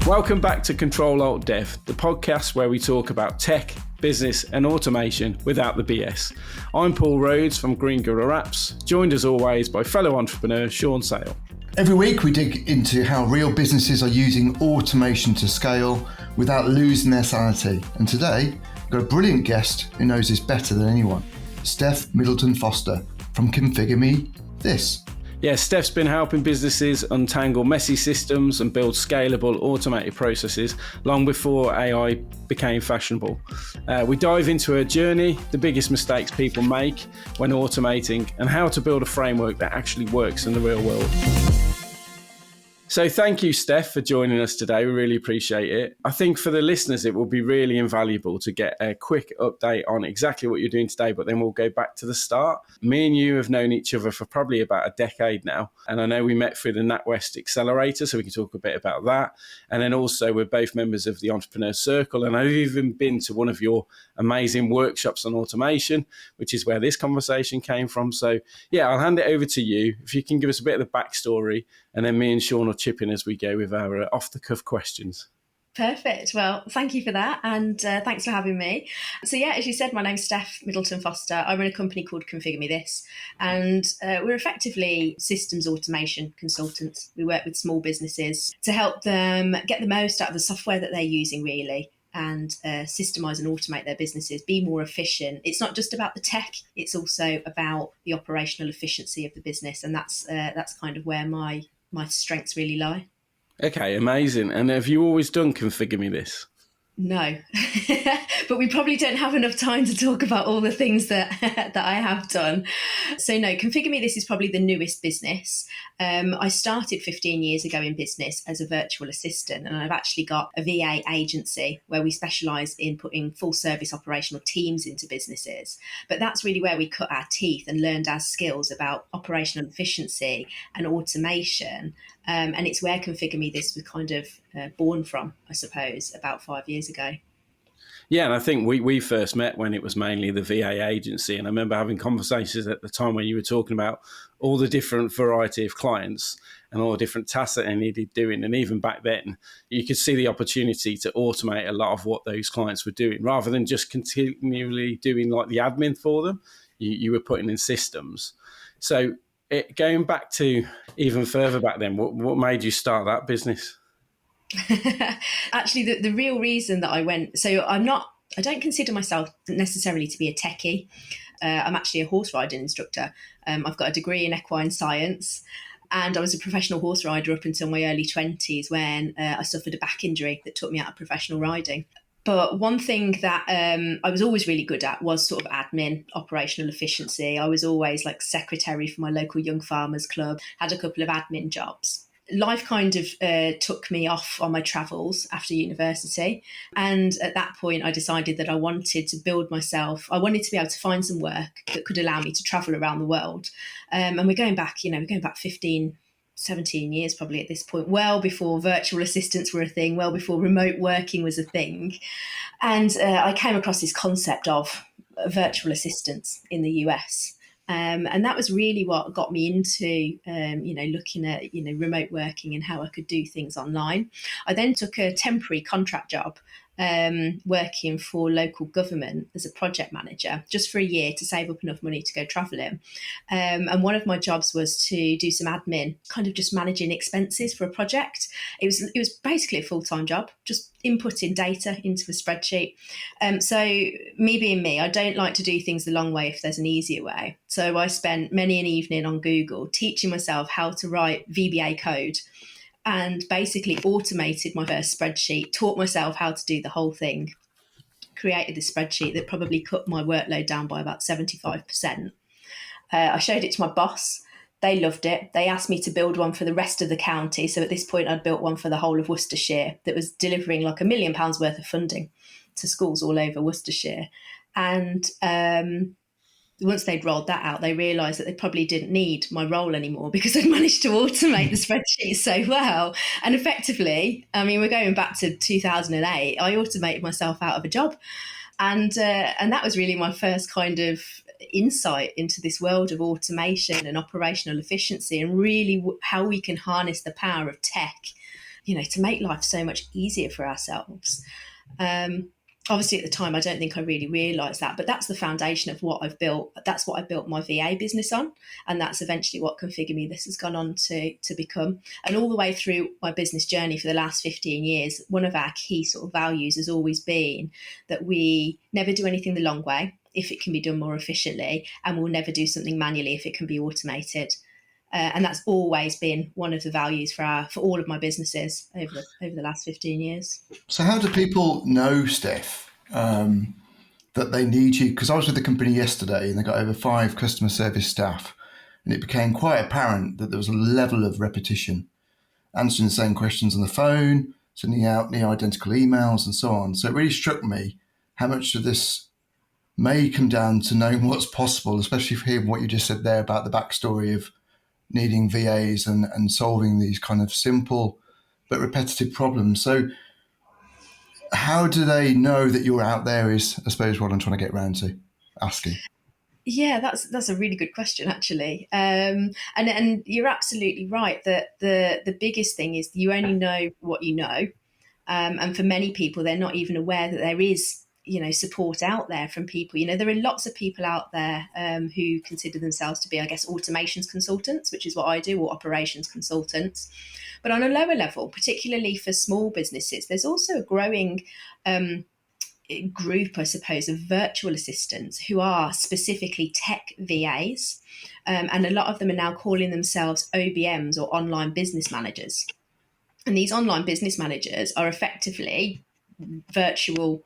Welcome back to Ctrl Alt Dev, the podcast where we talk about tech, business and automation without the BS. I'm Paul Rhodes from Green Gorilla Apps, joined as always by fellow entrepreneur Sean Sale. Every week we dig into how real businesses are using automation to scale without losing their sanity. And today, we've got a brilliant guest who knows this better than anyone, Steph Middleton-Foster from Configure Me This. Yeah, Steph's been helping businesses untangle messy systems and build scalable, automated processes long before AI became fashionable. We dive into her journey, the biggest mistakes people make when automating, and how to build a framework that actually works in the real world. So thank you, Steph, for joining us today. We really appreciate it. I think for the listeners, it will be really invaluable to get a quick update on exactly what you're doing today, but then we'll go back to the start. Me and you have known each other for probably about a decade now, and I know we met through the NatWest Accelerator, so we can talk a bit about that. And then also we're both members of the Entrepreneur Circle, and I've even been to one of your amazing workshops on automation, which is where this conversation came from. So yeah, I'll hand it over to you. If you can give us a bit of the backstory, and then me and Sean will chip in as we go with our off-the-cuff questions. Perfect. Well, thank you for that. And thanks for having me. So yeah, as you said, my name's Steph Middleton-Foster. I run a company called Configure Me This. And we're effectively systems automation consultants. We work with small businesses to help them get the most out of the software that they're using, really, and systemize and automate their businesses, be more efficient. It's not just about the tech, it's also about the operational efficiency of the business. And that's kind of where my strengths really lie. Okay, amazing. And have you always done Configure Me This? No, but we probably don't have enough time to talk about all the things that I have done. So no, Configure Me This is probably the newest business. I started 15 years ago in business as a virtual assistant, and I've actually got a VA agency where we specialise in putting full service operational teams into businesses. But that's really where we cut our teeth and learned our skills about operational efficiency and automation. And it's where Configure Me This was kind of born from, I suppose, about 5 years ago. Yeah, and I think we first met when it was mainly the VA agency. And I remember having conversations at the time when you were talking about all the different variety of clients and all the different tasks that they needed doing. And even back then, you could see the opportunity to automate a lot of what those clients were doing rather than just continually doing like the admin for them. You were putting in systems. So going back to even further back then, what made you start that business? Actually, the real reason that I went, so I don't consider myself necessarily to be a techie. I'm actually a horse riding instructor. I've got a degree in equine science, and I was a professional horse rider up until my early 20s when I suffered a back injury that took me out of professional riding. But one thing that I was always really good at was sort of admin, operational efficiency. I was always like secretary for my local young farmers club, had a couple of admin jobs. Life kind of took me off on my travels after university. And at that point, I decided that I wanted to build myself. I wanted to be able to find some work that could allow me to travel around the world. And we're going back 15, 17 years probably at this point, well before virtual assistants were a thing, well before remote working was a thing. And I came across this concept of virtual assistants in the US. And that was really what got me into, looking at, remote working and how I could do things online. I then took a temporary contract job working for local government as a project manager just for a year to save up enough money to go travelling. And one of my jobs was to do some admin, kind of just managing expenses for a project. It was basically a full-time job, just inputting data into a spreadsheet. So me being me, I don't like to do things the long way if there's an easier way. So I spent many an evening on Google teaching myself how to write VBA code, and basically automated my first spreadsheet, taught myself how to do the whole thing, created this spreadsheet that probably cut my workload down by about 75%. I showed it to my boss. They loved it. They asked me to build one for the rest of the county. So at this point, I'd built one for the whole of Worcestershire that was delivering like £1 million worth of funding to schools all over Worcestershire. And once they'd rolled that out, they realised that they probably didn't need my role anymore because I'd managed to automate the spreadsheet so well. And effectively, I mean, we're going back to 2008, I automated myself out of a job. And that was really my first kind of insight into this world of automation and operational efficiency, and really how we can harness the power of tech, to make life so much easier for ourselves. Obviously, at the time, I don't think I really realised that, but that's the foundation of what I've built. That's what I built my VA business on, and that's eventually what Configure Me this has gone on to become. And all the way through my business journey for the last 15 years, one of our key sort of values has always been that we never do anything the long way if it can be done more efficiently, and we'll never do something manually if it can be automated. And that's always been one of the values for all of my businesses over the last 15 years. So how do people know, Steph, that they need you? Because I was with the company yesterday and they got over 5 customer service staff, and it became quite apparent that there was a level of repetition, answering the same questions on the phone, sending out near identical emails and so on. So it really struck me how much of this may come down to knowing what's possible, especially for hearing what you just said there about the backstory of needing VAs and solving these kind of simple but repetitive problems. So how do they know that you're out there is, I suppose, what I'm trying to get around to asking. Yeah, that's a really good question, actually. And you're absolutely right that the biggest thing is you only know what you know. And for many people, they're not even aware that there is support out there from people. There are lots of people out there who consider themselves to be, I guess, automations consultants, which is what I do, or operations consultants. But on a lower level, particularly for small businesses, there's also a growing group, I suppose, of virtual assistants who are specifically tech VAs. And a lot of them are now calling themselves OBMs, or online business managers. And these online business managers are effectively virtual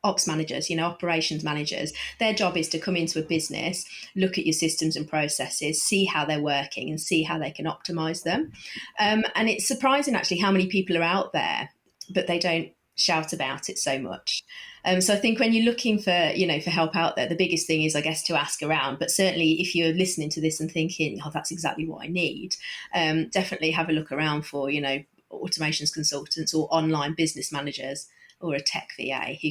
ops managers, operations managers. Their job is to come into a business, look at your systems and processes, see how they're working and see how they can optimize them. And it's surprising actually how many people are out there, but they don't shout about it so much. So I think when you're looking for, for help out there, the biggest thing is, I guess, to ask around. But certainly if you're listening to this and thinking, oh, that's exactly what I need, definitely have a look around for, automations consultants or online business managers or a tech VA who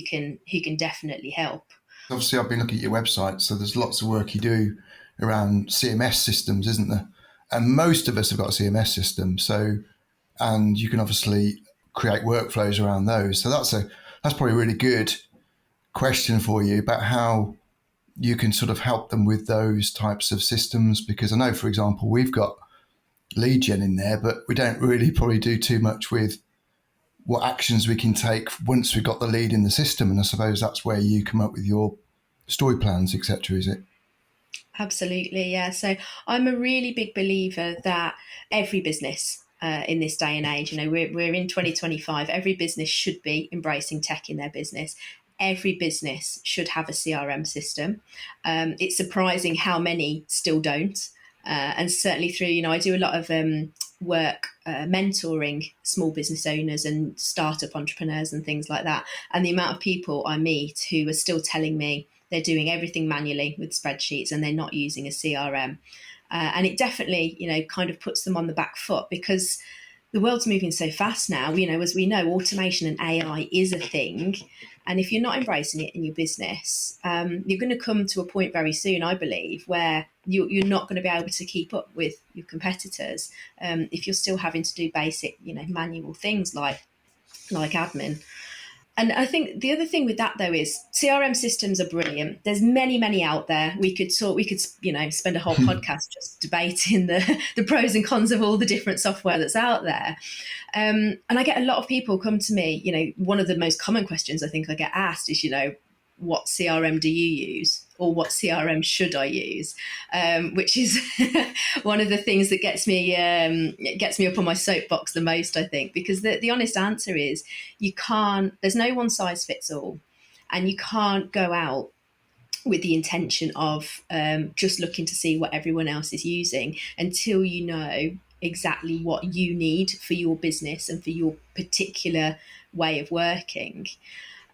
can definitely help. Obviously, I've been looking at your website, so there's lots of work you do around CMS systems, isn't there? And most of us have got a CMS system, and you can obviously create workflows around those. So that's probably a really good question for you about how you can sort of help them with those types of systems. Because I know, for example, we've got lead gen in there, but we don't really probably do too much with what actions we can take once we've got the lead in the system. And I suppose that's where you come up with your story plans, etc., is it? Absolutely, yeah. So I'm a really big believer that every business in this day and age, we're in 2025, every business should be embracing tech in their business. Every business should have a CRM system. It's surprising how many still don't. And certainly through, I do a lot of work mentoring small business owners and startup entrepreneurs and things like that. And the amount of people I meet who are still telling me they're doing everything manually with spreadsheets and they're not using a CRM. And it definitely, kind of puts them on the back foot, because the world's moving so fast now. As we know, automation and AI is a thing. And if you're not embracing it in your business, you're going to come to a point very soon, I believe, where you're not going to be able to keep up with your competitors if you're still having to do basic, manual things like admin. And I think the other thing with that, though, is CRM systems are brilliant. There's many, many out there. We could spend a whole podcast just debating the pros and cons of all the different software that's out there. And I get a lot of people come to me, one of the most common questions I think I get asked is, what CRM do you use, or what CRM should I use? Which is one of the things that gets me up on my soapbox the most, I think, because the honest answer is there's no one size fits all, and you can't go out with the intention of just looking to see what everyone else is using until you know exactly what you need for your business and for your particular way of working.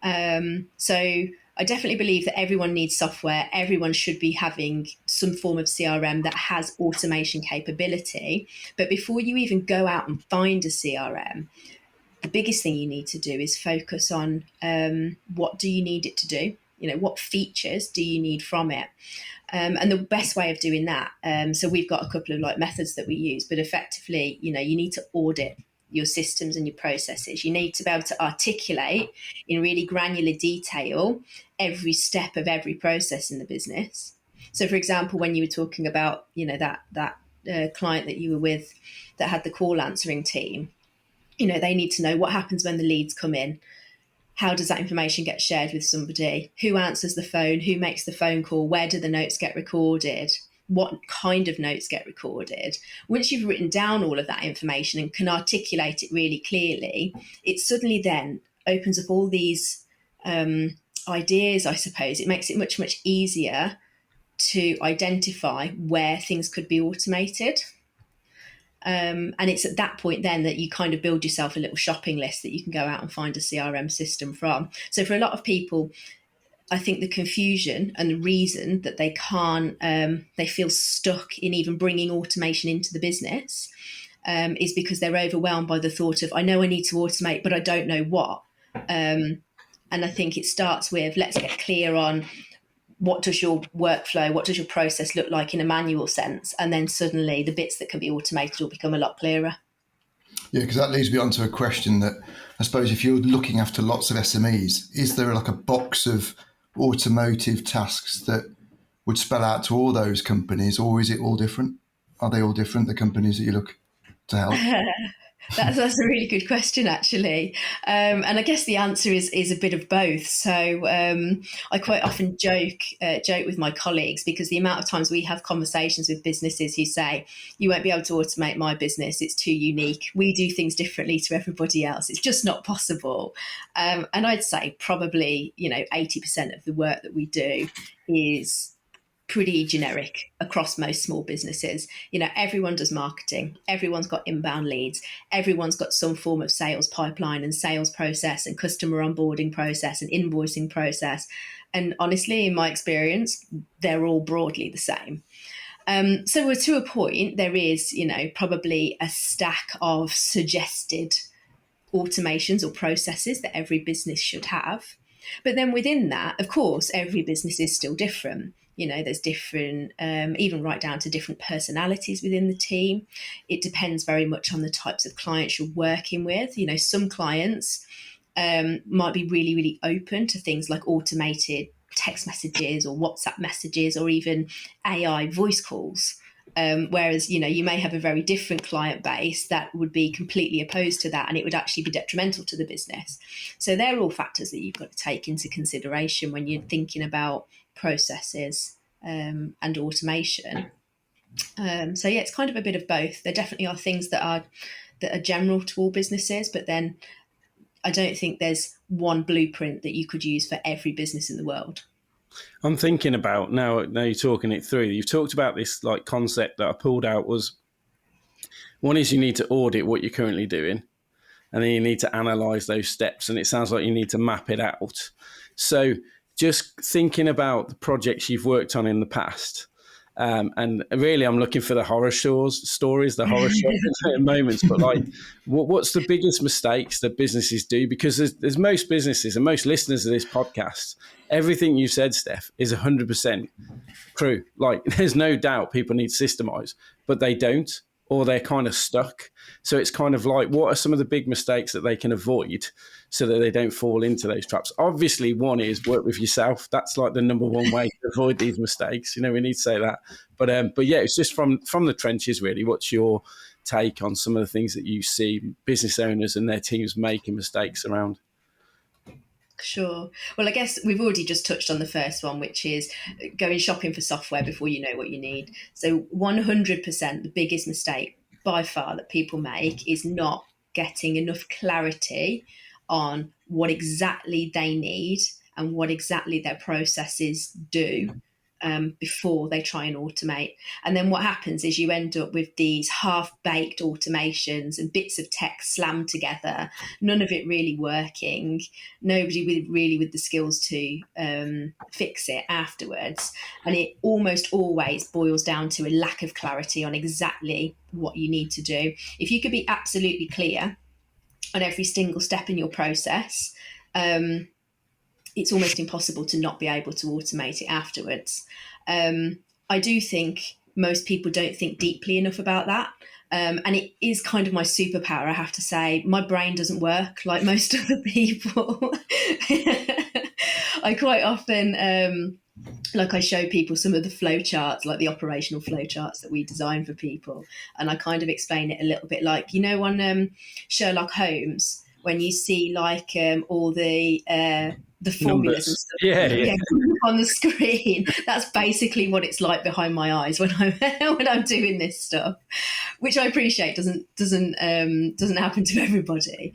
So I definitely believe that everyone needs software. Everyone should be having some form of CRM that has automation capability. But before you even go out and find a CRM, the biggest thing you need to do is focus on what do you need it to do? What features do you need from it? And the best way of doing that, so we've got a couple of methods that we use, but effectively, you need to audit your systems and your processes. You need to be able to articulate in really granular detail every step of every process in the business. So, for example, when you were talking about, that client that you were with that had the call answering team, they need to know what happens when the leads come in. How does that information get shared with somebody? Who answers the phone? Who makes the phone call? Where do the notes get recorded? What kind of notes get recorded? Once you've written down all of that information and can articulate it really clearly, it suddenly then opens up all these ideas, I suppose. It makes it much, much easier to identify where things could be automated. And it's at that point then that you kind of build yourself a little shopping list that you can go out and find a CRM system from. So for a lot of people, I think the confusion and the reason that they can't, they feel stuck in even bringing automation into the business is because they're overwhelmed by the thought of, I know I need to automate, but I don't know what. And I think it starts with, let's get clear on what does your workflow, what does your process look like in a manual sense? And then suddenly the bits that can be automated will become a lot clearer. Yeah, because that leads me on to a question that I suppose if you're looking after lots of SMEs, is there like a box of automotive tasks that would spell out to all those companies, or is it all different? Are they all different, the companies that you look to help? That's a really good question, actually. And I guess the answer is a bit of both. So I quite often joke with my colleagues, because the amount of times we have conversations with businesses who say, you won't be able to automate my business, it's too unique. We do things differently to everybody else. It's just not possible. And I'd say probably, 80% of the work that we do is pretty generic across most small businesses. Everyone does marketing, everyone's got inbound leads, everyone's got some form of sales pipeline and sales process and customer onboarding process and invoicing process. And honestly, in my experience, they're all broadly the same. So we're to a point, there is, probably a stack of suggested automations or processes that every business should have. But then within that, of course, every business is still different. There's different, even right down to different personalities within the team. It depends very much on the types of clients you're working with. Some clients might be really, really open to things like automated text messages or WhatsApp messages or even AI voice calls. Whereas, you may have a very different client base that would be completely opposed to that, and it would actually be detrimental to the business. So they're all factors that you've got to take into consideration when you're thinking about processes and automation. So yeah, it's kind of a bit of both. There definitely are things that are general to all businesses, but then I don't think there's one blueprint that you could use for every business in the world. I'm thinking about now you're talking it through. You've talked about this like concept that I pulled out was, one is you need to audit what you're currently doing, and then you need to analyze those steps. And it sounds like you need to map it out. So just thinking about the projects you've worked on in the past, and really I'm looking for the horror stories, the horror moments, but like what's the biggest mistakes that businesses do? Because there's most businesses and most listeners of this podcast, everything you said, Steph, is 100% true. Like there's no doubt people need to systemize, but they don't, or they're kind of stuck. So it's kind of like, what are some of the big mistakes that they can avoid so that they don't fall into those traps? Obviously, one is work with yourself. That's like the number one way to avoid these mistakes. We need to say that. But yeah, it's just from the trenches, really. What's your take on some of the things that you see business owners and their teams making mistakes around? Sure. Well, I guess we've already just touched on the first one, which is going shopping for software before you know what you need. So 100% the biggest mistake by far that people make is not getting enough clarity on what exactly they need and what exactly their processes do before they try and automate. And then what happens is you end up with these half-baked automations and bits of tech slammed together, none of it really working, nobody really with the skills to fix it afterwards. And it almost always boils down to a lack of clarity on exactly what you need to do. If you could be absolutely clear on every single step in your process, it's almost impossible to not be able to automate it afterwards. I do think most people don't think deeply enough about that. And it is kind of my superpower, I have to say. My brain doesn't work like most other people. I quite often, I show people some of the flow charts, like the operational flow charts that we design for people. And I kind of explain it a little bit like, on Sherlock Holmes, when you see all the formulas and stuff Yeah. on the screen. That's basically what it's like behind my eyes when I'm doing this stuff, which I appreciate doesn't happen to everybody.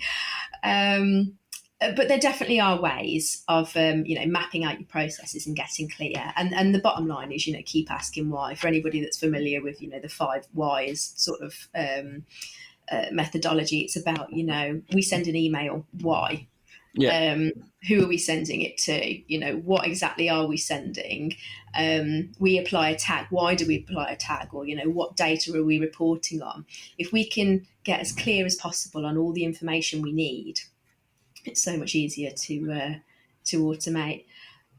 But there definitely are ways of mapping out your processes and getting clear. And the bottom line is, keep asking why. For anybody that's familiar with the 5 whys sort of methodology, it's about we send an email, why? Yeah. Who are we sending it to? What exactly are we sending? We apply a tag. Why do we apply a tag? Or what data are we reporting on? If we can get as clear as possible on all the information we need, it's so much easier to automate.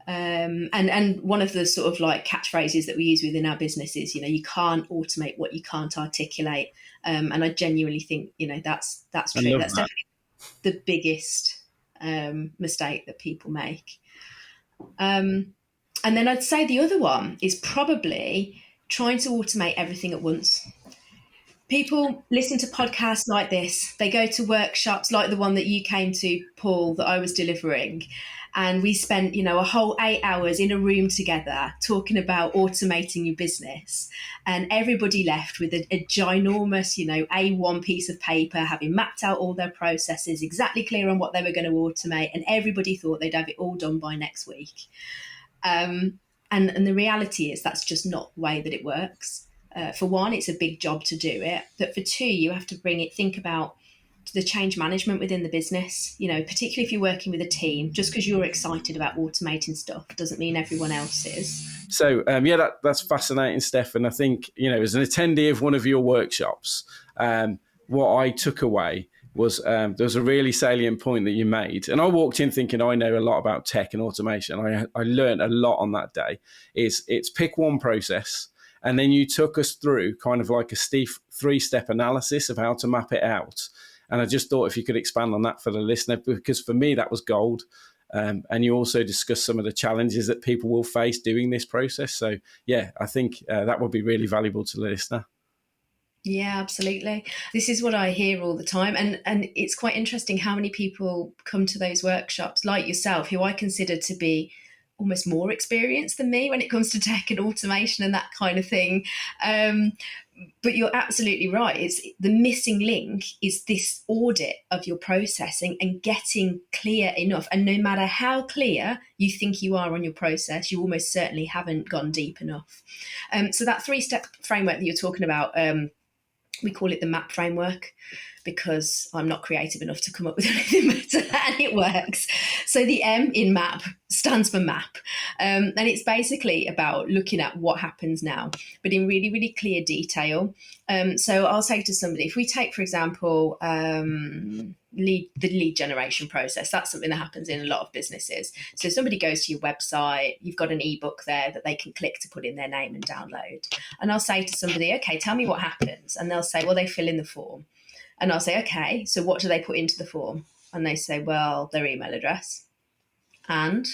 And one of the sort of catchphrases that we use within our business is, you can't automate what you can't articulate. And I genuinely think, that's true. That's definitely the biggest mistake that people make. And then I'd say the other one is probably trying to automate everything at once. People listen to podcasts like this. They go to workshops like the one that you came to, Paul, that I was delivering. And we spent, a whole 8 hours in a room together talking about automating your business. And everybody left with a ginormous, A1 piece of paper, having mapped out all their processes, exactly clear on what they were going to automate. And everybody thought they'd have it all done by next week. And the reality is that's just not the way that it works. For one, it's a big job to do it. But for two, you have to think about the change management within the business, particularly if you're working with a team. Just because you're excited about automating stuff doesn't mean everyone else is. So, that's fascinating, Steph. And I think, as an attendee of one of your workshops, what I took away was there was a really salient point that you made. And I walked in thinking I know a lot about tech and automation. I learned a lot on that day. It's pick one process. And then you took us through kind of like a 3-step analysis of how to map it out. And I just thought if you could expand on that for the listener, because for me, that was gold. And you also discussed some of the challenges that people will face doing this process. So, yeah, I think that would be really valuable to the listener. Yeah, absolutely. This is what I hear all the time. And it's quite interesting how many people come to those workshops, like yourself, who I consider to be almost more experienced than me when it comes to tech and automation and that kind of thing. But you're absolutely right. It's the missing link is this audit of your processing and getting clear enough. And no matter how clear you think you are on your process, you almost certainly haven't gone deep enough. So that 3-step framework that you're talking about, we call it the MAP framework, because I'm not creative enough to come up with anything better, and it works. So the M in MAP stands for map. And it's basically about looking at what happens now, but in really, really clear detail. So I'll say to somebody, if we take, for example, the lead generation process, that's something that happens in a lot of businesses. So somebody goes to your website, you've got an ebook there that they can click to put in their name and download. And I'll say to somebody, okay, tell me what happens. And they'll say, well, they fill in the form. And I'll say, okay, so what do they put into the form? And they say, well, their email address. And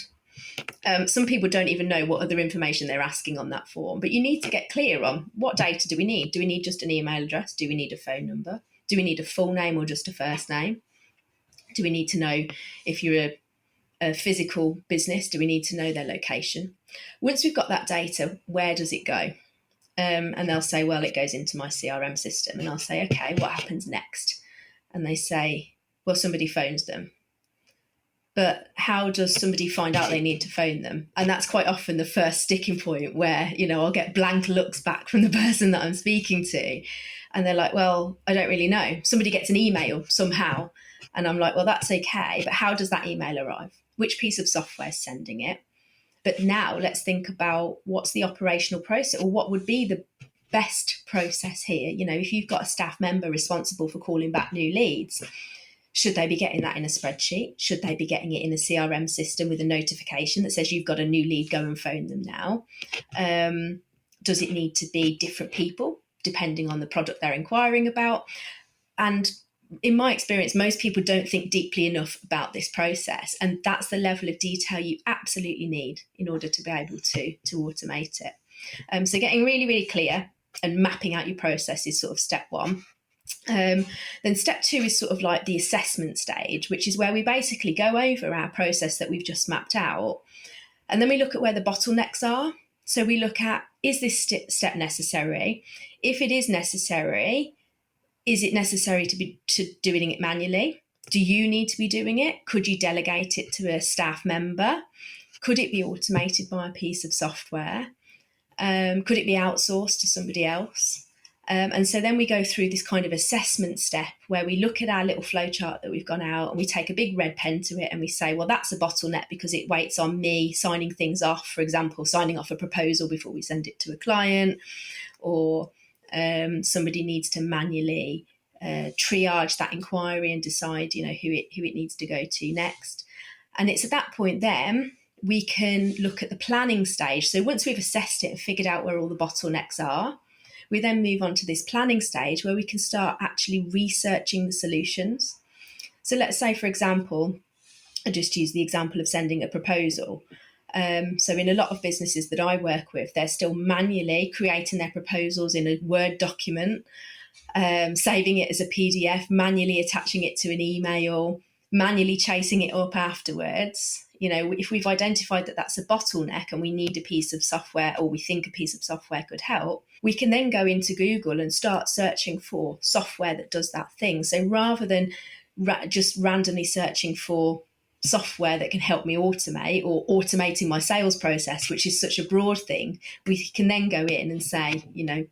some people don't even know what other information they're asking on that form. But you need to get clear on what data do we need? Do we need just an email address? Do we need a phone number? Do we need a full name or just a first name? Do we need to know if you're a physical business? Do we need to know their location? Once we've got that data, where does it go? And they'll say, well, it goes into my CRM system. And I'll say, okay, what happens next? And they say, well, somebody phones them. But how does somebody find out they need to phone them? And that's quite often the first sticking point where, I'll get blank looks back from the person that I'm speaking to. And they're like, well, I don't really know. Somebody gets an email somehow. And I'm like, well, that's okay. But how does that email arrive? Which piece of software is sending it? But now let's think about what's the operational process, or what would be the best process here. If you've got a staff member responsible for calling back new leads, should they be getting that in a spreadsheet? Should they be getting it in a CRM system with a notification that says you've got a new lead, go and phone them now? Does it need to be different people depending on the product they're inquiring about. And in my experience, most people don't think deeply enough about this process. And that's the level of detail you absolutely need in order to be able to automate it. So getting really, really clear and mapping out your process is sort of step one. Then step two is sort of like the assessment stage, which is where we basically go over our process that we've just mapped out. And then we look at where the bottlenecks are. So we look at, is this step necessary? If it is necessary, is it necessary to be doing it manually? Do you need to be doing it? Could you delegate it to a staff member? Could it be automated by a piece of software? Could it be outsourced to somebody else? And so then we go through this kind of assessment step where we look at our little flowchart that we've gone out and we take a big red pen to it and we say, well, that's a bottleneck because it waits on me signing things off, for example, signing off a proposal before we send it to a client, or somebody needs to manually triage that inquiry and decide, who it needs to go to next. And it's at that point then we can look at the planning stage. So once we've assessed it and figured out where all the bottlenecks are, we then move on to this planning stage where we can start actually researching the solutions. So let's say, for example, I just use the example of sending a proposal. So in a lot of businesses that I work with, they're still manually creating their proposals in a Word document, saving it as a PDF, manually attaching it to an email, manually chasing it up afterwards. If we've identified that that's a bottleneck and we need a piece of software, or we think a piece of software could help, we can then go into Google and start searching for software that does that thing. So rather than just randomly searching for software that can help me automate, or automating my sales process, which is such a broad thing, we can then go in and say,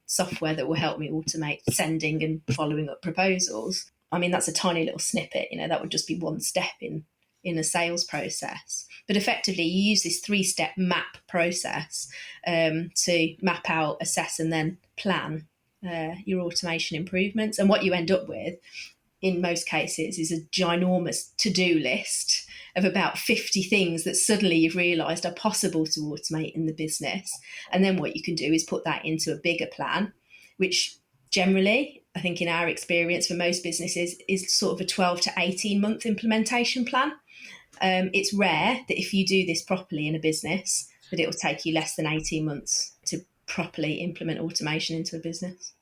software that will help me automate sending and following up proposals. I mean, that's a tiny little snippet, that would just be one step in a sales process. But effectively, you use this 3-step map process to map out, assess, and then plan your automation improvements. And what you end up with, in most cases, is a ginormous to-do list of about 50 things that suddenly you've realised are possible to automate in the business. And then what you can do is put that into a bigger plan, which generally, I think in our experience for most businesses, is sort of a 12 to 18 month implementation plan. It's rare that if you do this properly in a business, that it will take you less than 18 months to properly implement automation into a business.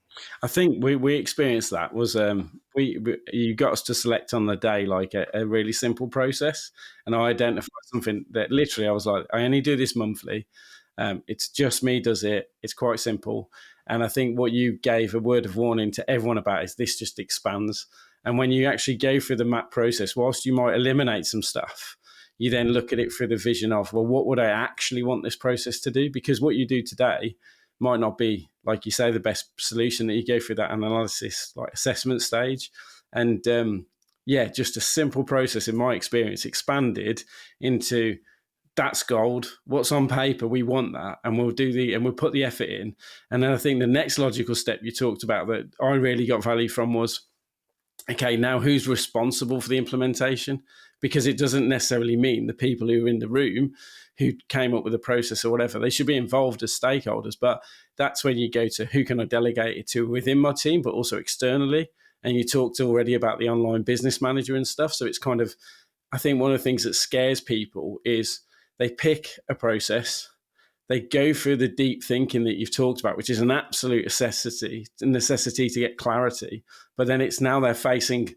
I think we experienced that was you got us to select on the day like a really simple process, and I identified something that literally I was like, I only do this monthly. It's just me does it. It's quite simple. And I think what you gave a word of warning to everyone about is this just expands. And when you actually go through the map process, whilst you might eliminate some stuff, you then look at it through the vision of, well, what would I actually want this process to do? Because what you do today might not be, like you say, the best solution, that you go through that analysis, like assessment stage. And just a simple process, in my experience, expanded into, that's gold. What's on paper, we want that, and we'll put the effort in. And then I think the next logical step you talked about that I really got value from was, okay, now who's responsible for the implementation? Because it doesn't necessarily mean the people who are in the room who came up with the process or whatever, they should be involved as stakeholders. But that's when you go to, who can I delegate it to within my team, but also externally. And you talked already about the online business manager and stuff. So it's kind of, I think one of the things that scares people is they pick a process, they go through the deep thinking that you've talked about, which is an absolute necessity to get clarity. But then it's now they're facing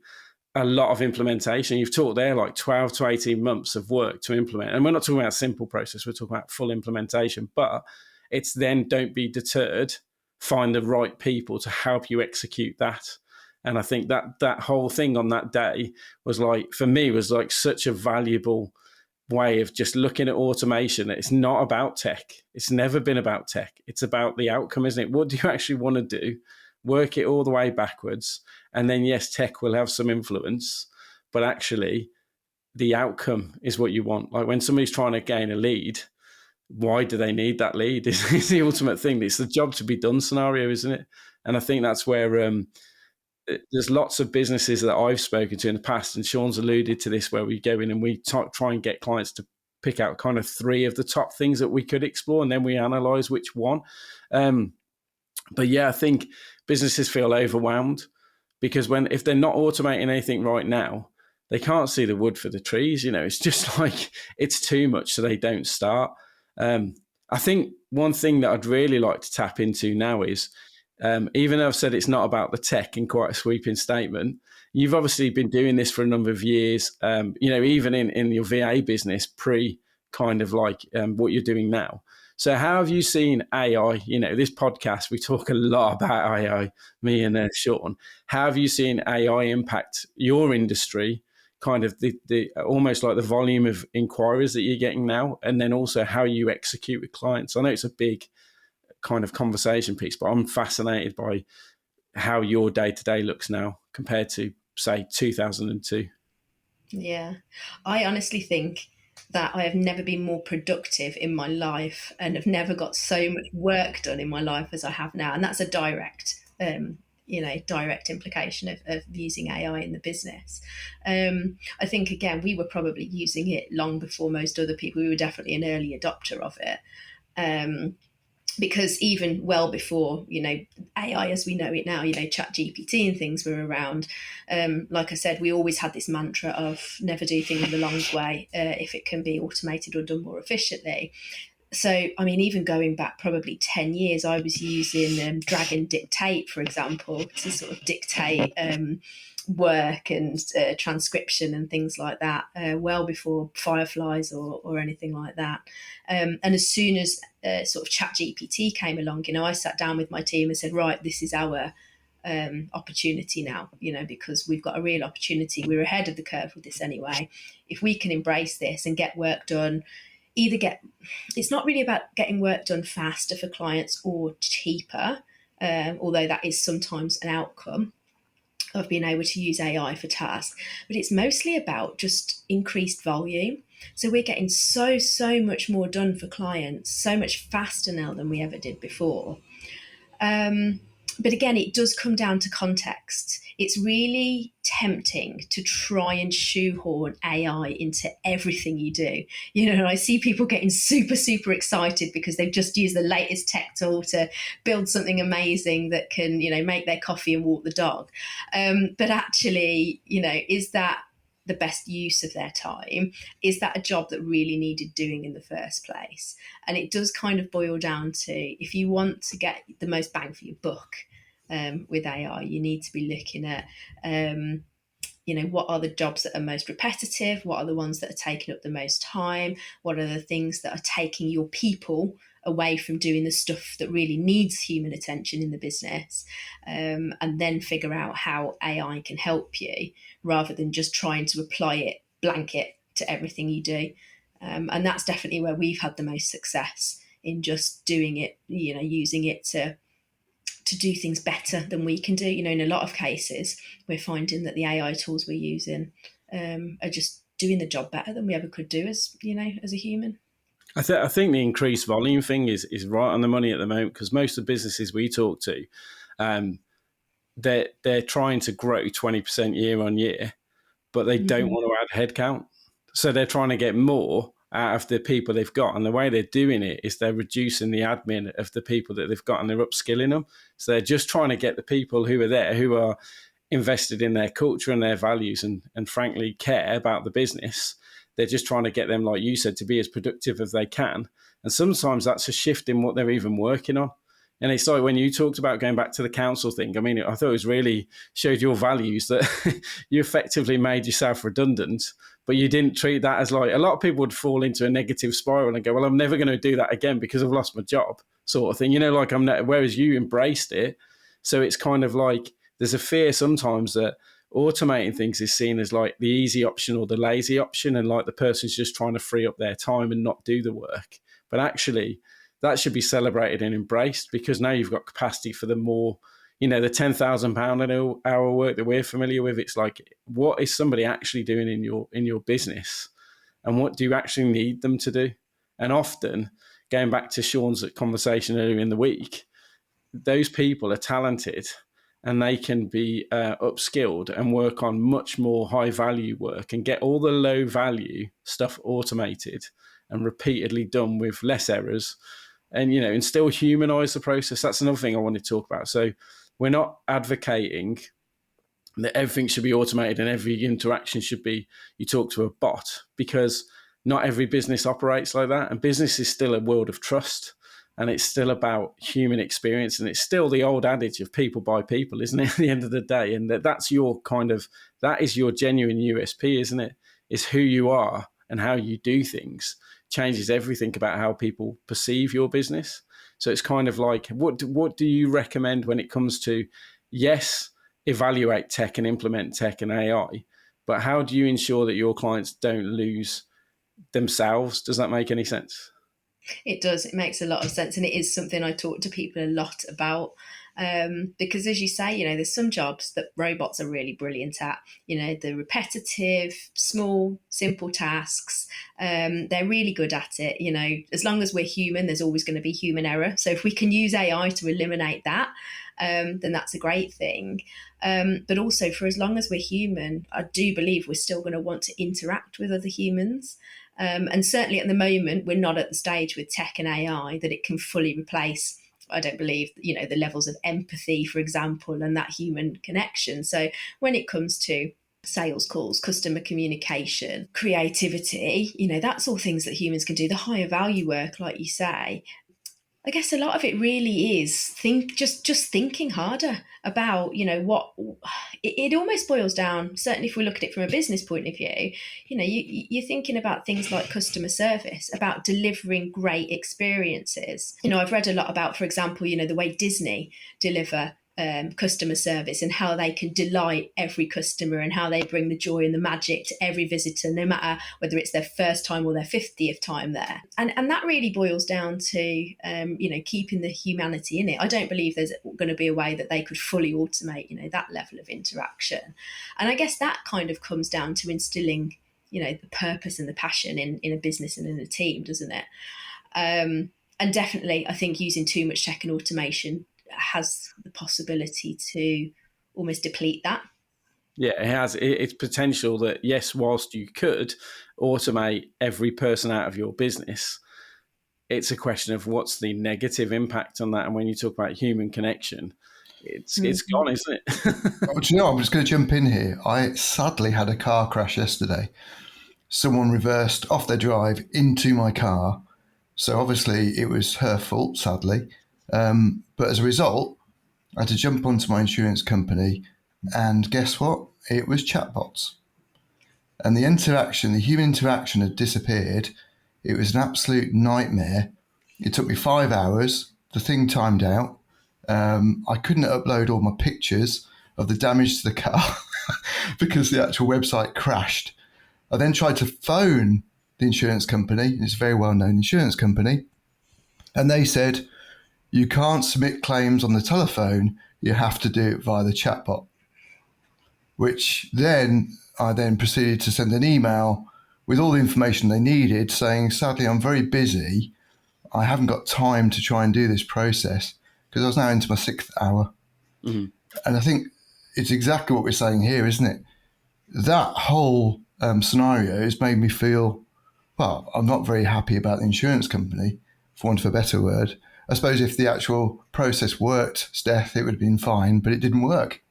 a lot of implementation. You've talked there like 12 to 18 months of work to implement. And we're not talking about a simple process, we're talking about full implementation. But it's then, don't be deterred, find the right people to help you execute that. And I think that whole thing on that day was like, for me, was like such a valuable way of just looking at automation. It's not about tech. It's never been about tech. It's about the outcome, isn't it? What do you actually want to do? Work it all the way backwards. And then, yes, tech will have some influence, but actually the outcome is what you want. Like when somebody's trying to gain a lead, why do they need that lead? It's the ultimate thing. It's the job to be done scenario, isn't it? And I think that's where there's lots of businesses that I've spoken to in the past, and Sean's alluded to this, where we go in and we try and get clients to pick out kind of 3 of the top things that we could explore, and then we analyze which one. But yeah, I think businesses feel overwhelmed because if they're not automating anything right now, they can't see the wood for the trees. It's just like it's too much, so they don't start. I think one thing that I'd really like to tap into now is, even though I've said it's not about the tech in quite a sweeping statement, you've obviously been doing this for a number of years. Even in your VA business, pre kind of like what you're doing now. So how have you seen AI? This podcast, we talk a lot about AI, me and Sean. How have you seen AI impact your industry, kind of the almost like the volume of inquiries that you're getting now, and then also how you execute with clients? I know it's a big kind of conversation piece, but I'm fascinated by how your day-to-day looks now compared to, say, 2002. Yeah, I honestly think that I have never been more productive in my life and have never got so much work done in my life as I have now. And that's a direct implication of using AI in the business. I think, again, we were probably using it long before most other people. We were definitely an early adopter of it. Because even well before, AI as we know it now, Chat GPT and things were around. Like I said, we always had this mantra of never do things the long way if it can be automated or done more efficiently. So, I mean, even going back probably 10 years, I was using Drag and Dictate, for example, to sort of dictate work and transcription and things like that, well before Fireflies or anything like that. And as soon as sort of Chat GPT came along, I sat down with my team and said, right, this is our opportunity now, because we've got a real opportunity. We're ahead of the curve with this anyway. If we can embrace this and get work done, it's not really about getting work done faster for clients or cheaper, although that is sometimes an outcome of being able to use AI for tasks, but it's mostly about just increased volume. So we're getting so much more done for clients, so much faster now than we ever did before. But again, it does come down to context. It's really tempting to try and shoehorn AI into everything you do. I see people getting super excited because they've just used the latest tech tool to build something amazing that can, make their coffee and walk the dog. But actually, is that the best use of their time? Is that a job that really needed doing in the first place? And it does kind of boil down to, if you want to get the most bang for your buck with AI, you need to be looking at what are the jobs that are most repetitive, what are the ones that are taking up the most time, what are the things that are taking your people away from doing the stuff that really needs human attention in the business, and then figure out how AI can help you rather than just trying to apply it blanket to everything you do. And that's definitely where we've had the most success, in just doing it, using it to do things better than we can do. In a lot of cases, we're finding that the AI tools we're using are just doing the job better than we ever could do as a human. I think the increased volume thing is right on the money at the moment, because most of the businesses we talk to, they're trying to grow 20% year on year, but they don't want to add headcount. So they're trying to get more out of the people they've got. And the way they're doing it is they're reducing the admin of the people that they've got, and they're upskilling them. So they're just trying to get the people who are there, who are invested in their culture and their values and frankly care about the business. They're just trying to get them, like you said, to be as productive as they can. And sometimes that's a shift in what they're even working on. And it's like when you talked about going back to the council thing, I mean, I thought it was really showed your values, that you effectively made yourself redundant, but you didn't treat that as, like, a lot of people would fall into a negative spiral and go, well, I'm never going to do that again because I've lost my job, sort of thing, like whereas you embraced it. So it's kind of like there's a fear sometimes that automating things is seen as like the easy option or the lazy option, and like the person's just trying to free up their time and not do the work. But actually, that should be celebrated and embraced, because now you've got capacity for the more, the £10,000 an hour work that we're familiar with. It's like, what is somebody actually doing in your business, and what do you actually need them to do? And often, going back to Sean's conversation earlier in the week, those people are talented and they can be upskilled and work on much more high value work and get all the low value stuff automated and repeatedly done with less errors, and, and still humanize the process. That's another thing I want to talk about. So we're not advocating that everything should be automated and every interaction should be, you talk to a bot, because not every business operates like that. And business is still a world of trust, and it's still about human experience. And it's still the old adage of people by people, isn't it, at the end of the day? And that is your genuine USP, isn't it? Is who you are and how you do things changes everything about how people perceive your business. So it's kind of like, what do you recommend when it comes to, yes, evaluate tech and implement tech and AI, but how do you ensure that your clients don't lose themselves? Does that make any sense? It does. It makes a lot of sense. And it is something I talk to people a lot about. Because as you say, there's some jobs that robots are really brilliant at, the repetitive, small, simple tasks. They're really good at it. As long as we're human, there's always going to be human error. So if we can use AI to eliminate that, then that's a great thing. But also, for as long as we're human, I do believe we're still going to want to interact with other humans. And certainly at the moment, we're not at the stage with tech and AI that it can fully replace, I don't believe, the levels of empathy, for example, and that human connection. So when it comes to sales calls, customer communication, creativity, that's all things that humans can do. The higher value work, like you say, I guess a lot of it really is just thinking harder about, what it almost boils down. Certainly if we look at it from a business point of view, you're thinking about things like customer service, about delivering great experiences. I've read a lot about, for example, the way Disney deliver customer service and how they can delight every customer and how they bring the joy and the magic to every visitor, no matter whether it's their first time or their 50th time there. And that really boils down to, keeping the humanity in it. I don't believe there's going to be a way that they could fully automate, that level of interaction. And I guess that kind of comes down to instilling, the purpose and the passion in a business and in a team, doesn't it? And definitely, I think using too much tech and automation has the possibility to almost deplete that. Yeah, it has. It's potential that, yes, whilst you could automate every person out of your business, it's a question of what's the negative impact on that. And when you talk about human connection, it's gone, isn't it? Oh, do you know, I'm just going to jump in here. I sadly had a car crash yesterday. Someone reversed off their drive into my car. So obviously it was her fault, sadly. But as a result, I had to jump onto my insurance company, and guess what? It was chatbots. And the human interaction had disappeared. It was an absolute nightmare. It took me 5 hours. The thing timed out. I couldn't upload all my pictures of the damage to the car because the actual website crashed. I then tried to phone the insurance company. It's a very well-known insurance company. And they said, you can't submit claims on the telephone. You have to do it via the chatbot, which then I proceeded to send an email with all the information they needed saying, sadly, I'm very busy. I haven't got time to try and do this process, because I was now into my 6th hour. Mm-hmm. And I think it's exactly what we're saying here, isn't it? That whole scenario has made me feel, well, I'm not very happy about the insurance company, for want of a better word. I suppose if the actual process worked, Steph, it would have been fine, but it didn't work.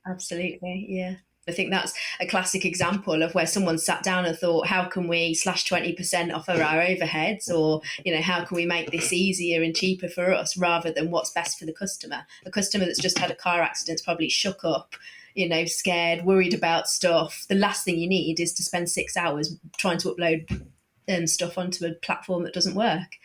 Absolutely, yeah. I think that's a classic example of where someone sat down and thought, how can we slash 20% off of our overheads? Or, how can we make this easier and cheaper for us rather than what's best for the customer? A customer that's just had a car accident's probably shook up, scared, worried about stuff. The last thing you need is to spend 6 hours trying to upload stuff onto a platform that doesn't work.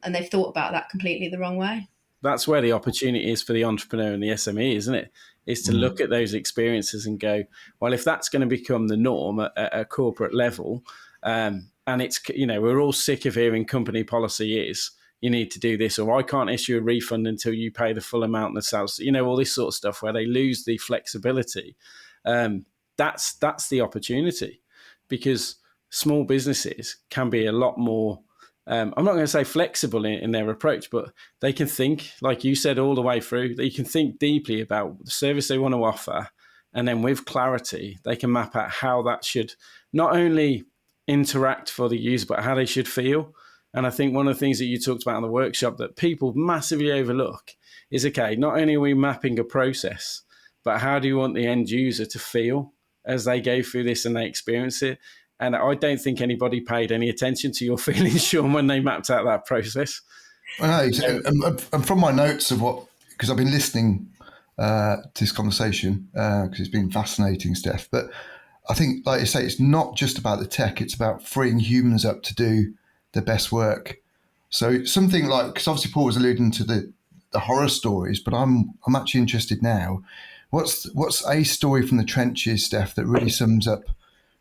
And they've thought about that completely the wrong way. That's where the opportunity is for the entrepreneur and the SME, isn't it? Is to look at those experiences and go, well, if that's going to become the norm at a corporate level, and it's, we're all sick of hearing company policy is, you need to do this, or I can't issue a refund until you pay the full amount in the sales, all this sort of stuff where they lose the flexibility. That's the opportunity, because small businesses can be a lot more, I'm not going to say flexible in their approach, but they can think, like you said, all the way through. They can think deeply about the service they want to offer. And then with clarity, they can map out how that should not only interact for the user, but how they should feel. And I think one of the things that you talked about in the workshop that people massively overlook is, okay, not only are we mapping a process, but how do you want the end user to feel as they go through this and they experience it? And I don't think anybody paid any attention to your feelings, Sean, when they mapped out that process. I know, and from my notes of because I've been listening to this conversation, because it's been fascinating, Steph, but I think, like you say, it's not just about the tech, it's about freeing humans up to do their best work. So something like, because obviously Paul was alluding to the horror stories, but I'm actually interested now. What's a story from the trenches, Steph, that really sums up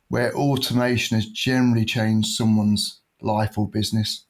where automation has generally changed someone's life or business?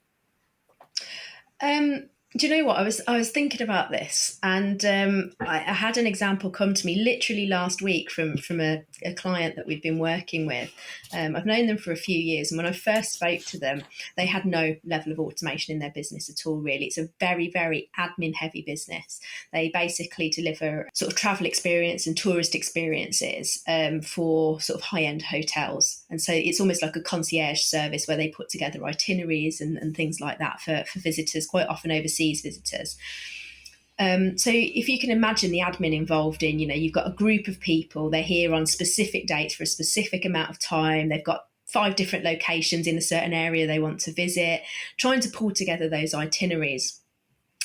Do you know what? I was thinking about this, and I had an example come to me literally last week from a client that we've been working with. I've known them for a few years, and when I first spoke to them, they had no level of automation in their business at all, really. It's a very, very admin-heavy business. They basically deliver sort of travel experience and tourist experiences for sort of high-end hotels. And so it's almost like a concierge service where they put together itineraries and things like that for visitors, quite often overseas visitors. So if you can imagine the admin involved in, you've got a group of people, they're here on specific dates for a specific amount of time, they've got 5 different locations in a certain area they want to visit, trying to pull together those itineraries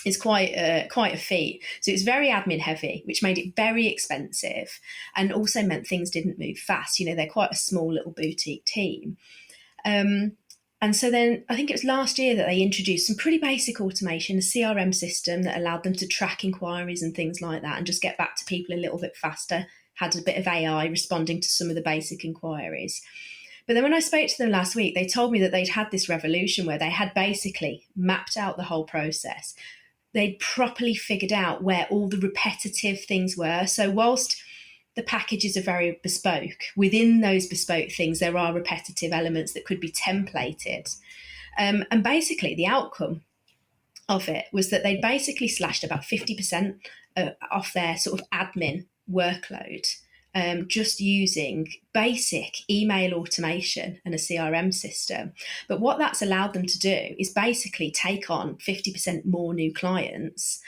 is quite a feat. So it's very admin heavy, which made it very expensive and also meant things didn't move fast. They're quite a small little boutique team. And so then I think it was last year that they introduced some pretty basic automation, a CRM system that allowed them to track inquiries and things like that and just get back to people a little bit faster, had a bit of AI responding to some of the basic inquiries. But then when I spoke to them last week, they told me that they'd had this revolution where they had basically mapped out the whole process. They'd properly figured out where all the repetitive things were. So whilst the packages are very bespoke, within those bespoke things, there are repetitive elements that could be templated. And basically the outcome of it was that they basically slashed about 50% off their sort of admin workload, just using basic email automation and a CRM system. But what that's allowed them to do is basically take on 50% more new clients.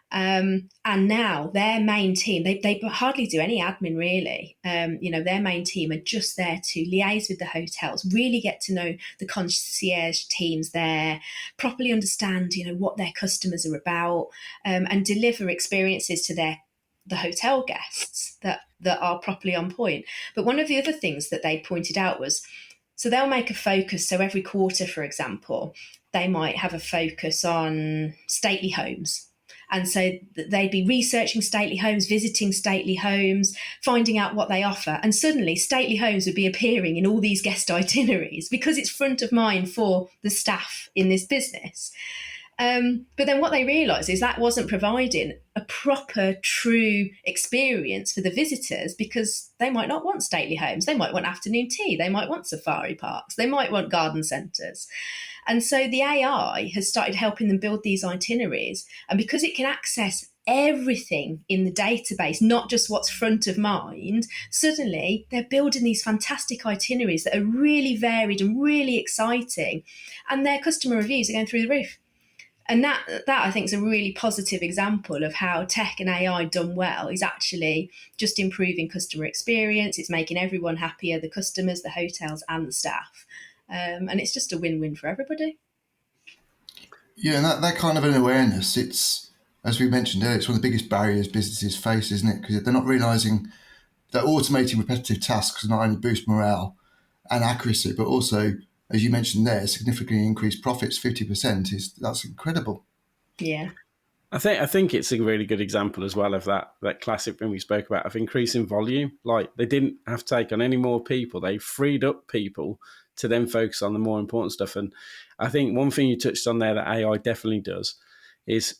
And now their main team, they hardly do any admin really. Their main team are just there to liaise with the hotels, really get to know the concierge teams there, properly understand, what their customers are about, and deliver experiences to the hotel guests that are properly on point. But one of the other things that they pointed out was, so they'll make a focus. So every quarter, for example, they might have a focus on stately homes. And so they'd be researching stately homes, visiting stately homes, finding out what they offer. And suddenly stately homes would be appearing in all these guest itineraries because it's front of mind for the staff in this business. But then what they realised is that wasn't providing a proper, true experience for the visitors, because they might not want stately homes. They might want afternoon tea. They might want safari parks. They might want garden centres. And so the AI has started helping them build these itineraries. And because it can access everything in the database, not just what's front of mind, suddenly they're building these fantastic itineraries that are really varied and really exciting. And their customer reviews are going through the roof. And that I think is a really positive example of how tech and AI done well is actually just improving customer experience. It's making everyone happier, the customers, the hotels and the staff. And it's just a win-win for everybody. Yeah, and that kind of an awareness, it's, as we mentioned earlier, it's one of the biggest barriers businesses face, isn't it? Because they're not realising that automating repetitive tasks not only boost morale and accuracy, but also, as you mentioned there, significantly increased profits, 50%, that's incredible. Yeah. I think it's a really good example as well of that classic thing we spoke about of increasing volume. Like, they didn't have to take on any more people. They freed up people to then focus on the more important stuff. And I think one thing you touched on there that AI definitely does is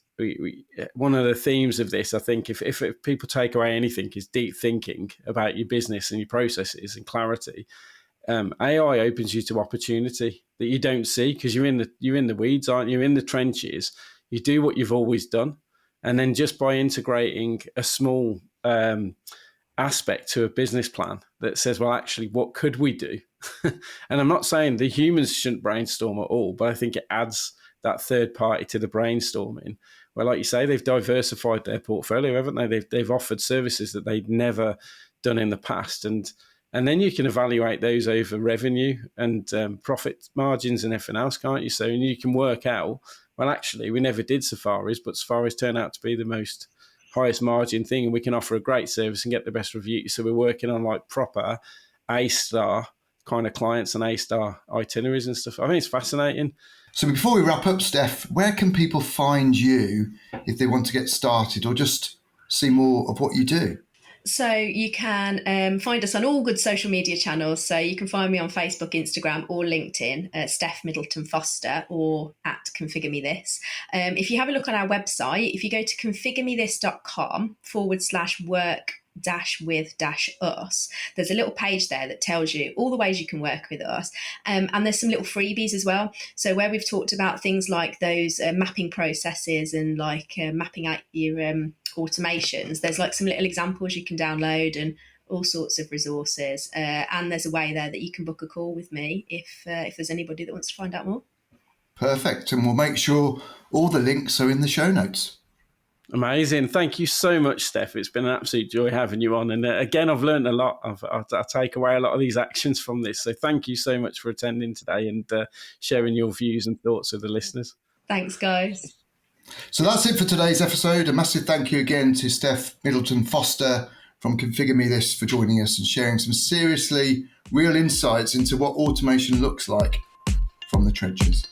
one of the themes of this, I think, if people take away anything, is deep thinking about your business and your processes and clarity. AI opens you to opportunity that you don't see because you're in the weeds, aren't you? In the trenches, you do what you've always done, and then just by integrating a small aspect to a business plan that says, well, actually, what could we do And I'm not saying the humans shouldn't brainstorm at all, but I think it adds that third party to the brainstorming. Where, like you say, they've diversified their portfolio, haven't they? They've offered services that they'd never done in the past, and then you can evaluate those over revenue and profit margins and everything else, can't you? So you can work out, well, actually, we never did safaris, but safaris turn out to be the most highest margin thing, and we can offer a great service and get the best review. So we're working on like proper A-star kind of clients and A-star itineraries and stuff. I think it's fascinating. So before we wrap up, Steph, where can people find you if they want to get started or just see more of what you do? So you can find us on all good social media channels. So you can find me on Facebook, Instagram, or LinkedIn, Steph Middleton-Foster, or at Configure Me This. If you have a look on our website, if you go to configuremethis.com/work-with-us, there's a little page there that tells you all the ways you can work with us. And there's some little freebies as well. So where we've talked about things like those mapping processes and like mapping out your automations, there's like some little examples you can download and all sorts of resources. And there's a way there that you can book a call with me if there's anybody that wants to find out more. Perfect. And we'll make sure all the links are in the show notes. Amazing. Thank you so much, Steph. It's been an absolute joy having you on. And again, I've learned a lot. I take away a lot of these actions from this. So thank you so much for attending today and sharing your views and thoughts with the listeners. Thanks, guys. So that's it for today's episode. A massive thank you again to Steph Middleton-Foster from Configure Me This for joining us and sharing some seriously real insights into what automation looks like from the trenches.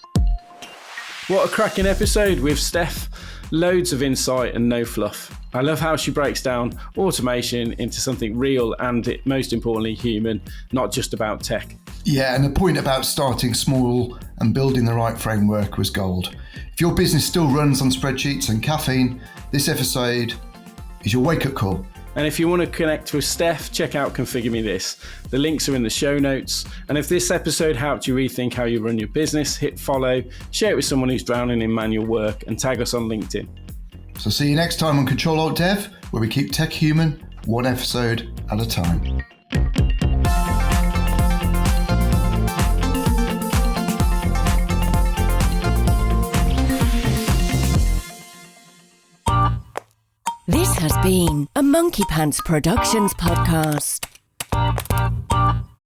What a cracking episode with Steph. Loads of insight and no fluff. I love how she breaks down automation into something real and, most importantly, human, not just about tech. Yeah, and the point about starting small and building the right framework was gold. If your business still runs on spreadsheets and caffeine, this episode is your wake-up call. And if you want to connect with Steph, check out Configure Me This. The links are in the show notes. And if this episode helped you rethink how you run your business, hit follow, share it with someone who's drowning in manual work, and tag us on LinkedIn. So see you next time on Ctrl-Alt-Dev, where we keep tech human, one episode at a time. This has been a Monkey Pants Productions podcast.